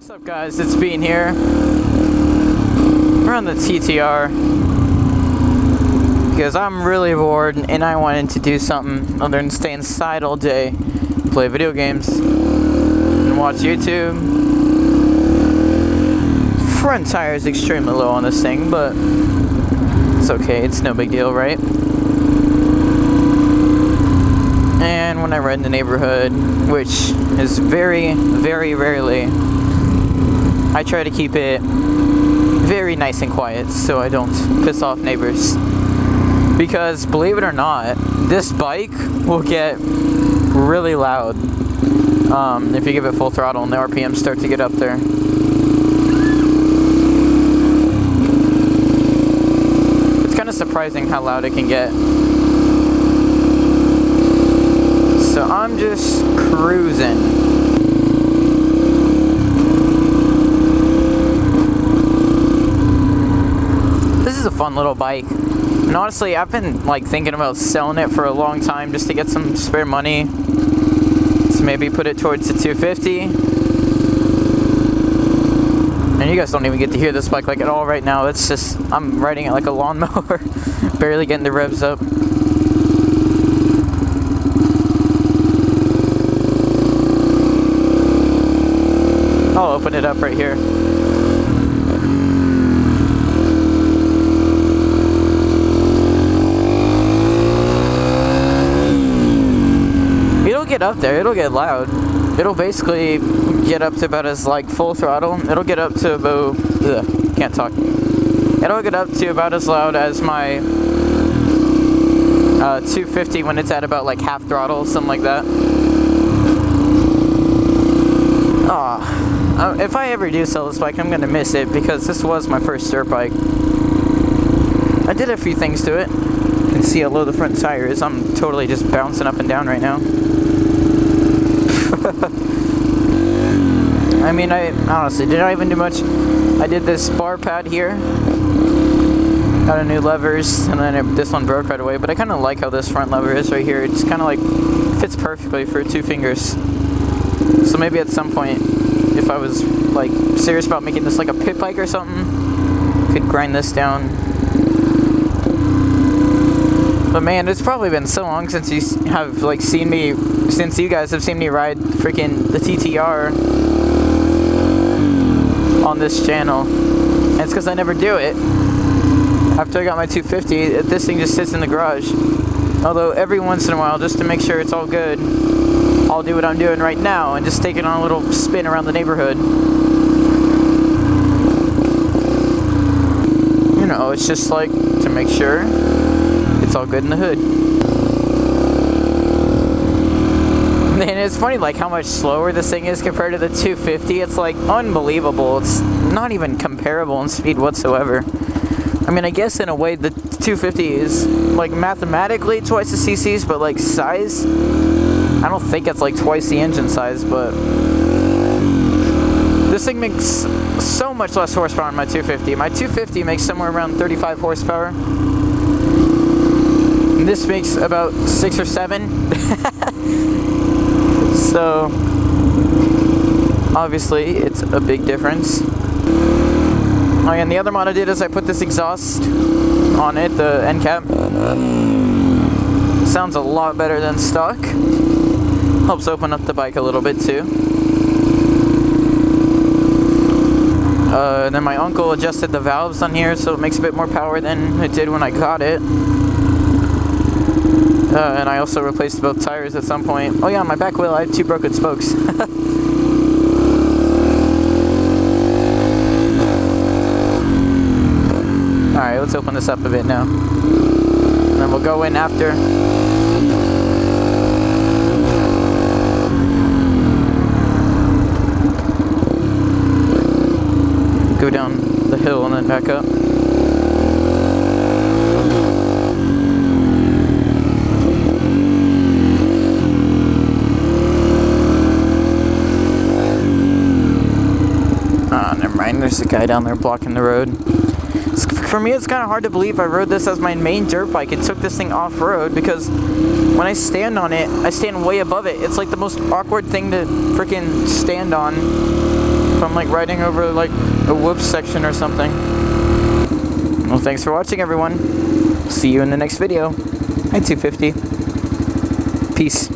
What's up, guys? It's Bean here. We're on the TTR because I'm really bored and I wanted to do something other than stay inside all day, play video games, and watch YouTube. Front tire is extremely low on this thing, but it's okay. It's no big deal, right? And when I ride in the neighborhood, which is very, very rarely, I try to keep it very nice and quiet so I don't piss off neighbors. Because believe it or not, this bike will get really loud if you give it full throttle and the RPMs start to get up there. It's kind of surprising how loud it can get. So I'm just cruising. This is a fun little bike. And honestly, I've been like thinking about selling it for a long time just to get some spare money. So maybe put it towards the 250. And you guys don't even get to hear this bike like at all right now. It's just, I'm riding it like a lawnmower. Barely getting the revs up. I'll open it up right here. It'll get up there, it'll get loud. It'll basically get up to about as like full throttle. It'll get up to about, can't talk. It'll get up to about as loud as my 250 when it's at about like half throttle, something like that. If I ever do sell this bike, I'm going to miss it because this was my first dirt bike. I did a few things to it. You can see how low the front tire is. I'm totally just bouncing up and down right now. I mean, I honestly didn't even do much. I did this bar pad here. Got a new levers, and then this one broke right away. But I kind of like how this front lever is right here. It's kind of like fits perfectly for 2 fingers. So maybe at some point, if I was like serious about making this like a pit bike or something, could grind this down. But man, it's probably been so long since you have like seen me, since you guys have seen me ride freaking the TTR on this channel. And it's because I never do it. After I got my 250, this thing just sits in the garage. Although every once in a while, just to make sure it's all good, I'll do what I'm doing right now and just take it on a little spin around the neighborhood. You know, it's just like to make sure it's all good in the hood. And it's funny like how much slower this thing is compared to the 250. It's like unbelievable. It's not even comparable in speed whatsoever. I mean, I guess in a way the 250 is like mathematically twice the cc's, but like size, I don't think it's like twice the engine size, but this thing makes so much less horsepower than my 250. My 250 makes somewhere around 35 horsepower. And this makes about 6 or 7. So, obviously, it's a big difference. Oh, and the other mod I did is I put this exhaust on it, the end cap. Sounds a lot better than stock. Helps open up the bike a little bit too. And then my uncle adjusted the valves on here so it makes a bit more power than it did when I got it. And I also replaced both tires at some point. Oh yeah, on my back wheel I had 2 broken spokes. Alright, let's open this up a bit now. And then we'll go in after. Go down the hill and then back up. Ah, never mind. There's a guy down there blocking the road. For me, it's kind of hard to believe I rode this as my main dirt bike and took this thing off-road because when I stand on it, I stand way above it. It's like the most awkward thing to freaking stand on. If I'm like riding over like a whoops section or something. Well, thanks for watching, everyone. See you in the next video. Hi, 250. Peace.